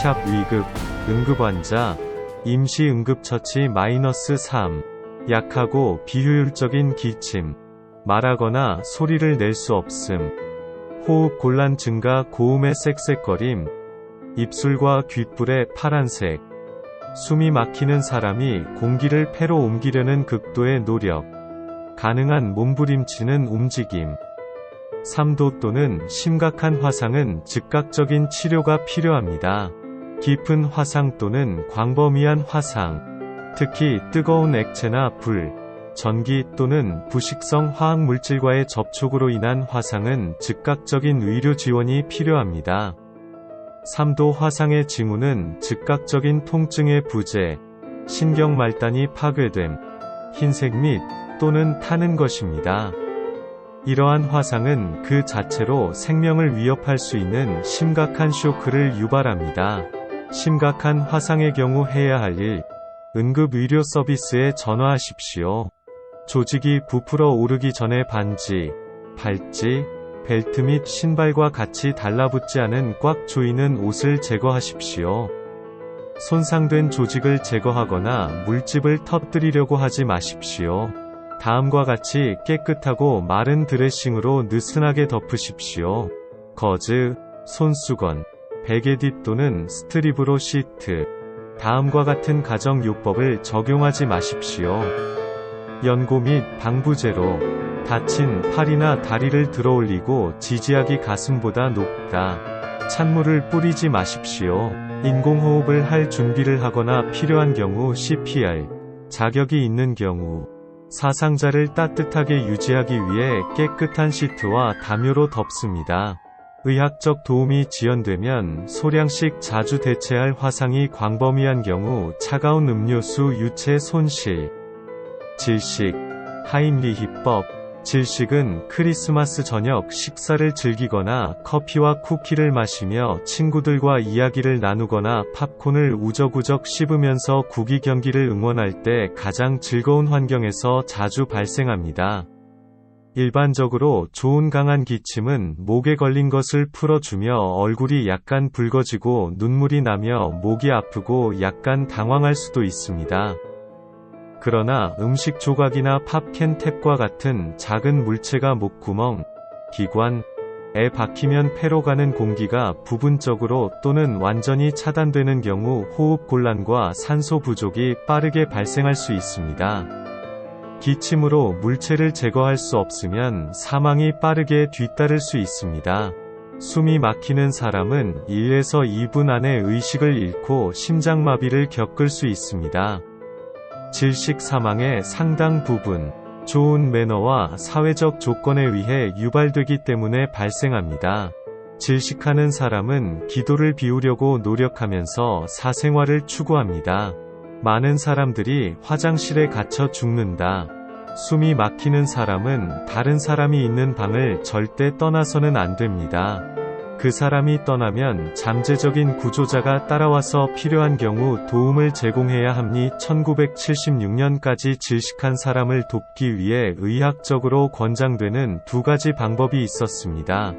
샵 위급, 응급환자, 임시응급처치 -3, 약하고 비효율적인 기침, 말하거나 소리를 낼 수 없음, 호흡 곤란 증가 고음의 쌕쌕거림, 입술과 귓불의 파란색, 숨이 막히는 사람이 공기를 폐로 옮기려는 극도의 노력, 가능한 몸부림치는 움직임, 3도 또는 심각한 화상은 즉각적인 치료가 필요합니다. 깊은 화상 또는 광범위한 화상, 특히 뜨거운 액체나 불, 전기 또는 부식성 화학물질과의 접촉으로 인한 화상은 즉각적인 의료 지원이 필요합니다. 3도 화상의 징후는 즉각적인 통증의 부재, 신경말단이 파괴됨, 흰색 및 또는 타는 것입니다. 이러한 화상은 그 자체로 생명을 위협할 수 있는 심각한 쇼크를 유발합니다. 심각한 화상의 경우 해야 할 일, 응급의료 서비스에 전화하십시오. 조직이 부풀어 오르기 전에 반지, 발찌, 벨트 및 신발과 같이 달라붙지 않은 꽉 조이는 옷을 제거하십시오. 손상된 조직을 제거하거나 물집을 터뜨리려고 하지 마십시오. 다음과 같이 깨끗하고 마른 드레싱으로 느슨하게 덮으십시오. 거즈, 손수건, 베개뒷 또는 스트립으로 시트. 다음과 같은 가정요법을 적용하지 마십시오. 연고 및 방부제로 다친 팔이나 다리를 들어올리고 지지하기 가슴보다 높다. 찬물을 뿌리지 마십시오. 인공호흡을 할 준비를 하거나 필요한 경우 CPR, 자격이 있는 경우 사상자를 따뜻하게 유지하기 위해 깨끗한 시트와 담요로 덮습니다. 의학적 도움이 지연되면 소량씩 자주 대체할 화상이 광범위한 경우 차가운 음료수 유체 손실, 질식, 하임리히법, 질식은 크리스마스 저녁 식사를 즐기거나 커피와 쿠키를 마시며 친구들과 이야기를 나누거나 팝콘을 우적우적 씹으면서 구기 경기를 응원할 때 가장 즐거운 환경에서 자주 발생합니다. 일반적으로 좋은 강한 기침은 목에 걸린 것을 풀어주며 얼굴이 약간 붉어지고 눈물이 나며 목이 아프고 약간 당황할 수도 있습니다. 그러나 음식 조각이나 팝캔 탭과 같은 작은 물체가 목구멍, 기관에 박히면 폐로 가는 공기가 부분적으로 또는 완전히 차단되는 경우 호흡 곤란과 산소 부족이 빠르게 발생할 수 있습니다. 기침으로 물체를 제거할 수 없으면 사망이 빠르게 뒤따를 수 있습니다. 숨이 막히는 사람은 1에서 2분 안에 의식을 잃고 심장마비를 겪을 수 있습니다. 질식 사망의 상당 부분, 좋은 매너와 사회적 조건에 의해 유발되기 때문에 발생합니다. 질식하는 사람은 기도를 비우려고 노력하면서 사생활을 추구합니다. 많은 사람들이 화장실에 갇혀 죽는다. 숨이 막히는 사람은 다른 사람이 있는 방을 절대 떠나서는 안 됩니다. 그 사람이 떠나면 잠재적인 구조자가 따라와서 필요한 경우 도움을 제공해야 합니. 1976년까지 질식한 사람을 돕기 위해 의학적으로 권장되는 두 가지 방법이 있었습니다.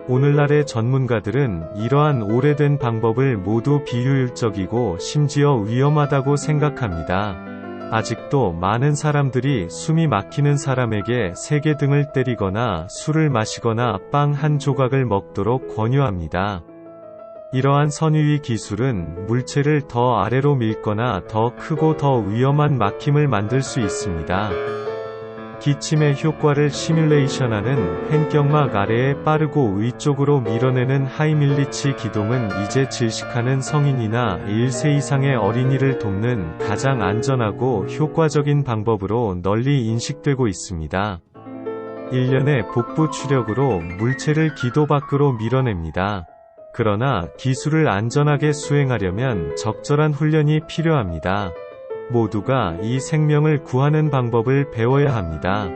오늘날의 전문가들은 이러한 오래된 방법을 모두 비효율적이고 심지어 위험하다고 생각합니다. 아직도 많은 사람들이 숨이 막히는 사람에게 세게 등을 때리거나 술을 마시거나 빵 한 조각을 먹도록 권유합니다. 이러한 선유의 기술은 물체를 더 아래로 밀거나 더 크고 더 위험한 막힘을 만들 수 있습니다. 기침의 효과를 시뮬레이션하는 횡격막 아래에 빠르고 위쪽으로 밀어내는 하이밀리치 기동은 이제 질식하는 성인이나 1세 이상의 어린이를 돕는 가장 안전하고 효과적인 방법으로 널리 인식되고 있습니다. 일련의 복부 추력으로 물체를 기도 밖으로 밀어냅니다. 그러나 기술을 안전하게 수행하려면 적절한 훈련이 필요합니다. 모두가 이 생명을 구하는 방법을 배워야 합니다.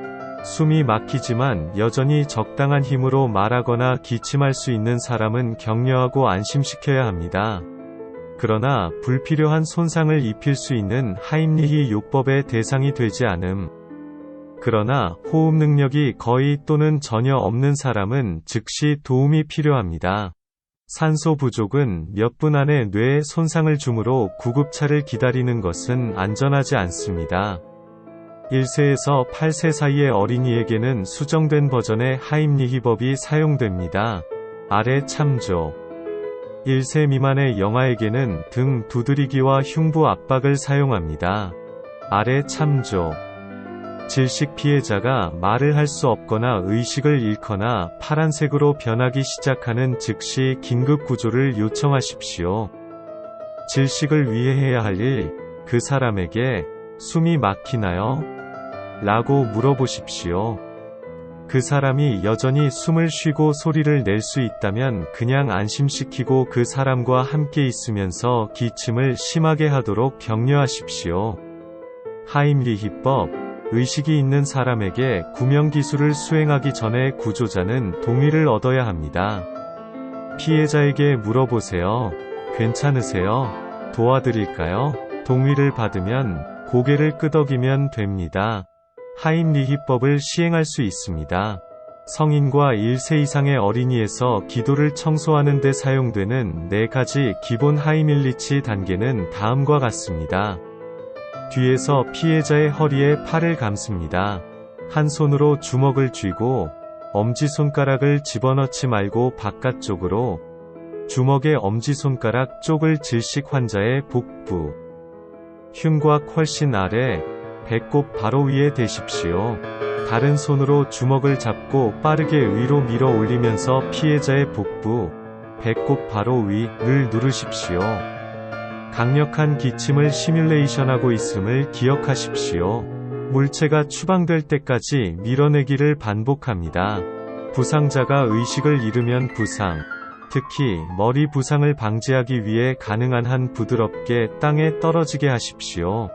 숨이 막히지만 여전히 적당한 힘으로 말하거나 기침할 수 있는 사람은 격려하고 안심시켜야 합니다. 그러나 불필요한 손상을 입힐 수 있는 하임리히 요법의 대상이 되지 않음. 그러나 호흡 능력이 거의 또는 전혀 없는 사람은 즉시 도움이 필요합니다. 산소 부족은 몇 분 안에 뇌에 손상을 주므로 구급차를 기다리는 것은 안전하지 않습니다. 1세에서 8세 사이의 어린이에게는 수정된 버전의 하임리히법이 사용됩니다. 아래 참조. 1세 미만의 영아에게는 등 두드리기와 흉부 압박을 사용합니다. 아래 참조. 질식 피해자가 말을 할 수 없거나 의식을 잃거나 파란색으로 변하기 시작하는 즉시 긴급 구조를 요청하십시오. 질식을 위해 해야 할 일, 그 사람에게 숨이 막히나요? 라고 물어보십시오. 그 사람이 여전히 숨을 쉬고 소리를 낼 수 있다면 그냥 안심시키고 그 사람과 함께 있으면서 기침을 심하게 하도록 격려하십시오. 하임리히법. 의식이 있는 사람에게 구명기술을 수행하기 전에 구조자는 동의를 얻어야 합니다. 피해자에게 물어보세요. 괜찮으세요? 도와드릴까요? 동의를 받으면 고개를 끄덕이면 됩니다. 하임리히법을 시행할 수 있습니다. 성인과 1세 이상의 어린이에서 기도를 청소하는 데 사용되는 4가지 기본 하이밀리치 단계는 다음과 같습니다. 뒤에서 피해자의 허리에 팔을 감습니다. 한 손으로 주먹을 쥐고 엄지손가락을 집어넣지 말고 바깥쪽으로, 주먹의 엄지손가락 쪽을 질식 환자의 복부, 흉곽 훨씬 아래, 배꼽 바로 위에 대십시오. 다른 손으로 주먹을 잡고 빠르게 위로 밀어 올리면서 피해자의 복부, 배꼽 바로 위를 누르십시오. 강력한 기침을 시뮬레이션하고 있음을 기억하십시오. 물체가 추방될 때까지 밀어내기를 반복합니다. 부상자가 의식을 잃으면 부상, 특히 머리 부상을 방지하기 위해 가능한 한 부드럽게 땅에 떨어지게 하십시오.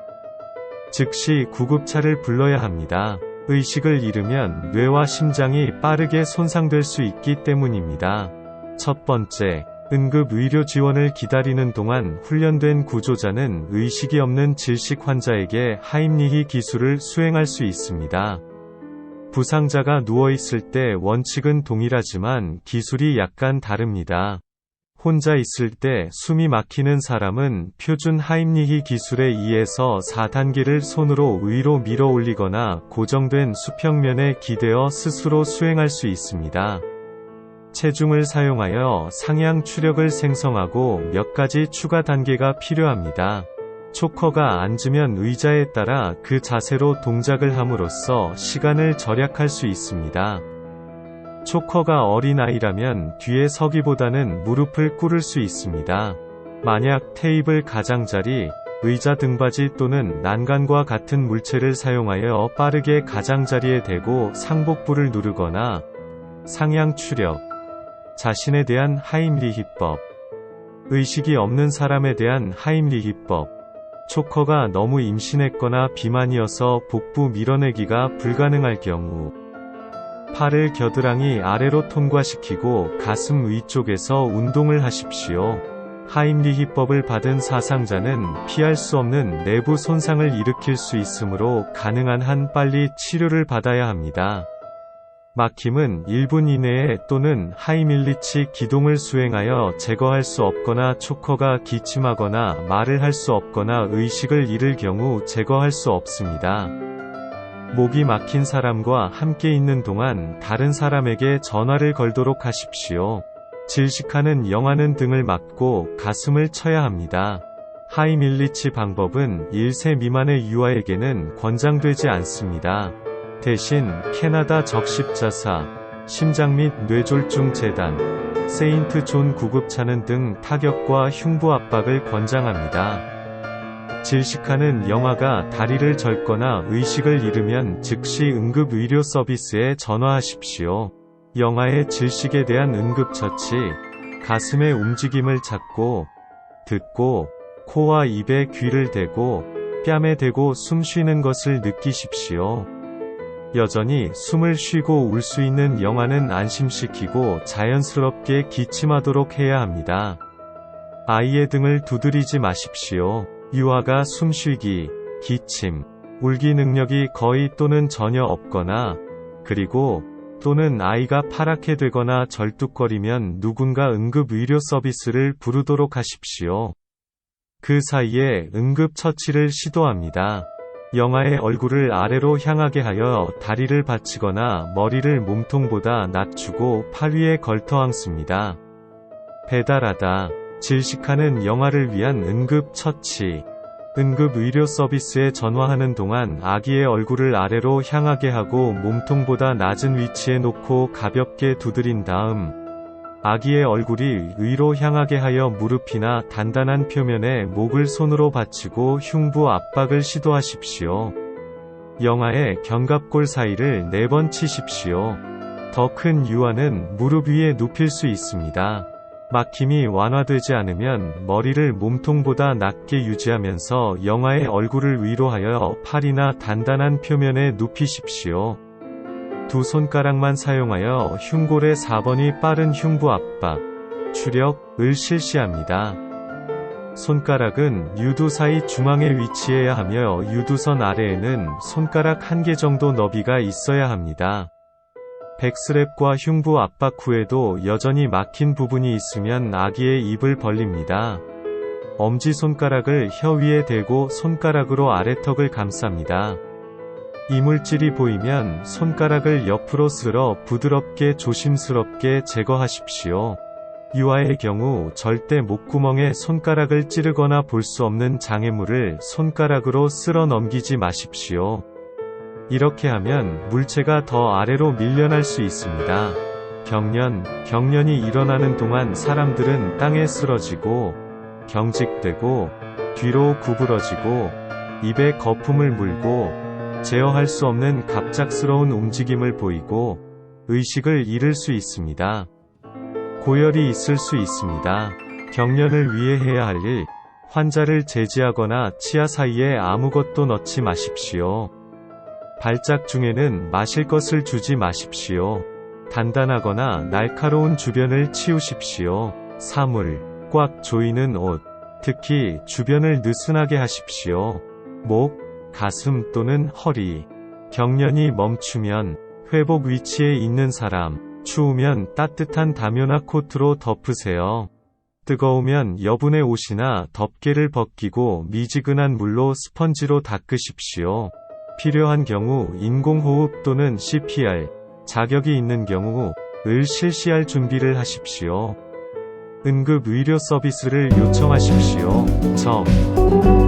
즉시 구급차를 불러야 합니다. 의식을 잃으면 뇌와 심장이 빠르게 손상될 수 있기 때문입니다. 첫 번째, 응급 의료 지원을 기다리는 동안 훈련된 구조자는 의식이 없는 질식 환자에게 하임리히 기술을 수행할 수 있습니다. 부상자가 누워있을 때 원칙은 동일하지만 기술이 약간 다릅니다. 혼자 있을 때 숨이 막히는 사람은 표준 하임리히 기술의 2에서 4단계를 손으로 위로 밀어 올리거나 고정된 수평면에 기대어 스스로 수행할 수 있습니다. 체중을 사용하여 상향 추력을 생성하고 몇 가지 추가 단계가 필요합니다. 초커가 앉으면 의자에 따라 그 자세로 동작을 함으로써 시간을 절약할 수 있습니다. 초커가 어린아이라면 뒤에 서기보다는 무릎을 꿇을 수 있습니다. 만약 테이블 가장자리, 의자 등받이 또는 난간과 같은 물체를 사용하여 빠르게 가장자리에 대고 상복부를 누르거나 상향 추력, 자신에 대한 하임리히법, 의식이 없는 사람에 대한 하임리히법, 초커가 너무 임신했거나 비만이어서 복부 밀어내기가 불가능할 경우, 팔을 겨드랑이 아래로 통과시키고 가슴 위쪽에서 운동을 하십시오. 하임리히법을 받은 사상자는 피할 수 없는 내부 손상을 일으킬 수 있으므로 가능한 한 빨리 치료를 받아야 합니다. 막힘은 1분 이내에 또는 하이밀리치 기동을 수행하여 제거할 수 없거나 초커가 기침하거나 말을 할 수 없거나 의식을 잃을 경우 제거할 수 없습니다. 목이 막힌 사람과 함께 있는 동안 다른 사람에게 전화를 걸도록 하십시오. 질식하는 영아는 등을 막고 가슴을 쳐야 합니다. 하이밀리치 방법은 1세 미만의 유아에게는 권장되지 않습니다. 대신 캐나다 적십자사, 심장 및 뇌졸중 재단, 세인트 존 구급차는 등 타격과 흉부 압박을 권장합니다. 질식하는 영아가 다리를 절거나 의식을 잃으면 즉시 응급의료 서비스에 전화하십시오. 영아의 질식에 대한 응급처치, 가슴의 움직임을 찾고, 듣고, 코와 입에 귀를 대고, 뺨에 대고 숨 쉬는 것을 느끼십시오. 여전히 숨을 쉬고 울 수 있는 영아는 안심시키고 자연스럽게 기침하도록 해야 합니다. 아이의 등을 두드리지 마십시오. 유아가 숨쉬기, 기침, 울기 능력이 거의 또는 전혀 없거나, 그리고 또는 아이가 파랗게 되거나 절뚝거리면 누군가 응급 의료 서비스를 부르도록 하십시오. 그 사이에 응급처치를 시도합니다. 영아의 얼굴을 아래로 향하게 하여 다리를 받치거나 머리를 몸통보다 낮추고 팔 위에 걸터 앉습니다. 배달하다, 질식하는 영아를 위한 응급처치. 응급의료 서비스에 전화하는 동안 아기의 얼굴을 아래로 향하게 하고 몸통보다 낮은 위치에 놓고 가볍게 두드린 다음 아기의 얼굴이 위로 향하게 하여 무릎이나 단단한 표면에 목을 손으로 받치고 흉부 압박을 시도하십시오. 영아의 견갑골 사이를 4번 치십시오. 더 큰 유아는 무릎 위에 눕힐 수 있습니다. 막힘이 완화되지 않으면 머리를 몸통보다 낮게 유지하면서 영아의 얼굴을 위로 하여 팔이나 단단한 표면에 눕히십시오. 두 손가락만 사용하여 흉골의 4번이 빠른 흉부 압박, 추력을 실시합니다. 손가락은 유두 사이 중앙에 위치해야 하며 유두선 아래에는 손가락 1개 정도 너비가 있어야 합니다. 백스랩과 흉부 압박 후에도 여전히 막힌 부분이 있으면 아기의 입을 벌립니다. 엄지손가락을 혀 위에 대고 손가락으로 아래턱을 감쌉니다. 이물질이 보이면 손가락을 옆으로 쓸어 부드럽게 조심스럽게 제거하십시오. 유아의 경우 절대 목구멍에 손가락을 찌르거나 볼 수 없는 장애물을 손가락으로 쓸어 넘기지 마십시오. 이렇게 하면 물체가 더 아래로 밀려날 수 있습니다. 경련이 일어나는 동안 사람들은 땅에 쓰러지고, 경직되고, 뒤로 구부러지고, 입에 거품을 물고, 제어할 수 없는 갑작스러운 움직임을 보이고, 의식을 잃을 수 있습니다. 고열이 있을 수 있습니다. 경련을 위해 해야 할 일, 환자를 제지하거나 치아 사이에 아무것도 넣지 마십시오. 발작 중에는 마실 것을 주지 마십시오. 단단하거나 날카로운 주변을 치우십시오. 사물, 꽉 조이는 옷, 특히 주변을 느슨하게 하십시오. 목, 가슴 또는 허리. 경련이 멈추면 회복 위치에 있는 사람, 추우면 따뜻한 담요나 코트로 덮으세요. 뜨거우면 여분의 옷이나 덮개를 벗기고 미지근한 물로 스펀지로 닦으십시오. 필요한 경우 인공호흡 또는 CPR, 자격이 있는 경우를 실시할 준비를 하십시오. 응급 의료 서비스를 요청하십시오. 점.